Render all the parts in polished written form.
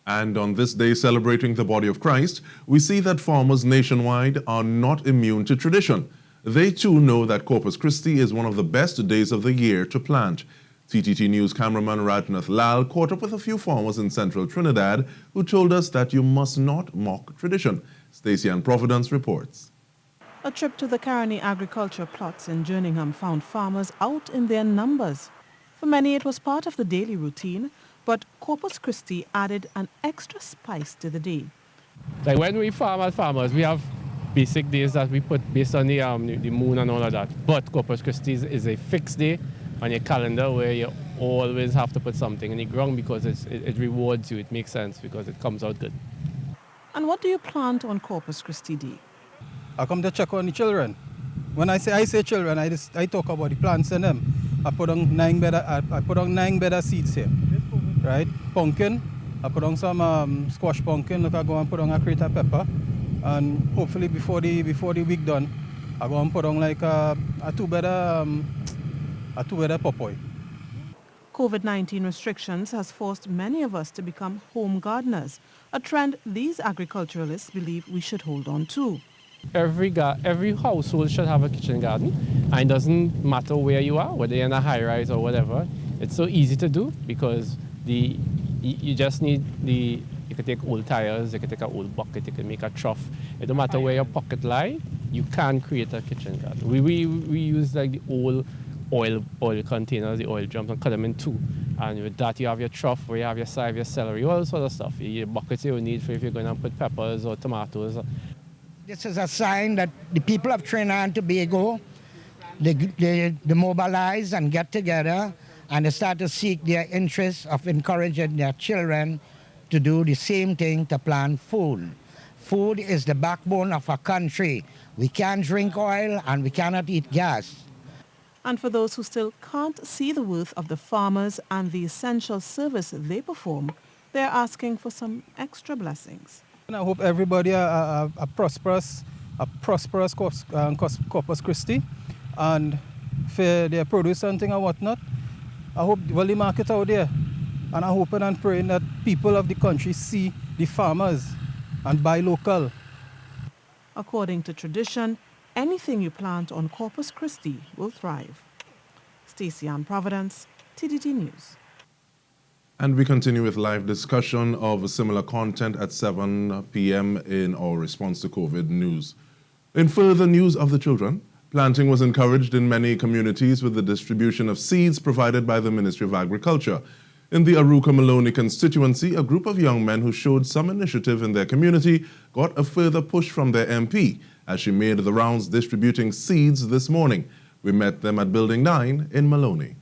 And on this day celebrating the body of Christ, we see that farmers nationwide are not immune to tradition. They too know that Corpus Christi is one of the best days of the year to plant. TTT News cameraman Rajnath Lal caught up with a few farmers in central Trinidad who told us that you must not mock tradition. Stacey Ann Providence reports. A trip to the Caroni agriculture plots in Jerningham found farmers out in their numbers. For many, it was part of the daily routine, but Corpus Christi added an extra spice to the day. Like when we farm as farmers, we have basic days that we put based on the moon and all of that. But Corpus Christi is a fixed day on your calendar where you always have to put something in the ground because it rewards you. It makes sense because it comes out good. And what do you plant on Corpus Christi Day? I come to check on the children. When I say children, I talk about the plants in them. I put on 9 bed of seeds here, right? Pumpkin. I put on some squash pumpkin. Look, I go and put on a crate of pepper, and hopefully before the week done, I go and put on like a 2 bed of papaye. COVID-19 restrictions has forced many of us to become home gardeners, a trend these agriculturalists believe we should hold on to. Every household should have a kitchen garden, and it doesn't matter where you are, whether you're in a high-rise or whatever. It's so easy to do because you just need you can take old tires, you can take an old bucket, you can make a trough. It don't matter where your pocket lie, you can create a kitchen garden. We use like the old oil containers, the oil drums, and cut them in two. And with that, you have your trough where you have your side, your celery, all sort of stuff. Your buckets you need for if you're going to put peppers or tomatoes. This is a sign that the people of Trinidad and Tobago, they mobilize and get together and they start to seek their interests of encouraging their children to do the same thing, to plant food. Food is the backbone of our country. We can't drink oil and we cannot eat gas. And for those who still can't see the worth of the farmers and the essential service they perform, they're asking for some extra blessings. And I hope everybody a prosperous Corpus Christi, and for their produce and thing and whatnot. I hope the market out there, and I'm hoping and praying that people of the country see the farmers and buy local. According to tradition, anything you plant on Corpus Christi will thrive. Stacey Ann Providence, TTT News. And we continue with live discussion of similar content at 7 p.m. in our response to COVID news. In further news of the children, planting was encouraged in many communities with the distribution of seeds provided by the Ministry of Agriculture. In the Aruka Maloney constituency, a group of young men who showed some initiative in their community got a further push from their MP as she made the rounds distributing seeds this morning. We met them at Building 9 in Maloney.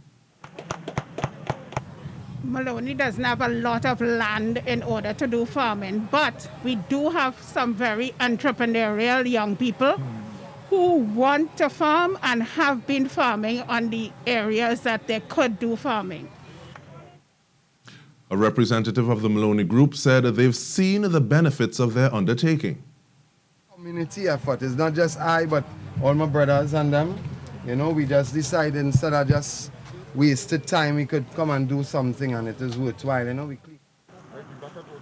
Maloney doesn't have a lot of land in order to do farming, but we do have some very entrepreneurial young people who want to farm and have been farming on the areas that they could do farming. A representative of the Maloney group said they've seen the benefits of their undertaking. Community effort. It's not just I, but all my brothers and them. You know, we just decided instead of just wasted time, we could come and do something, and it is worthwhile, you know.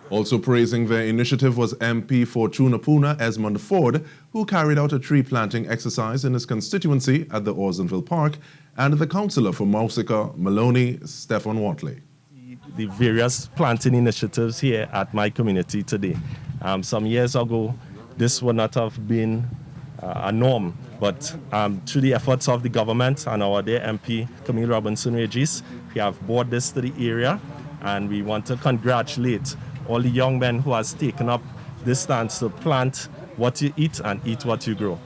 Also praising their initiative was MP for Tunapuna Esmond Ford, who carried out a tree planting exercise in his constituency at the Orsonville Park, and the councillor for Mausica, Maloney, STEPHAN WATTLEY. The various planting initiatives here at my community today. Some years ago, this would not have been a norm, but through the efforts of the government and our dear MP, Camille Robinson-Regis, we have brought this to the area, and we want to congratulate all the young men who has taken up this stance to plant what you eat and eat what you grow.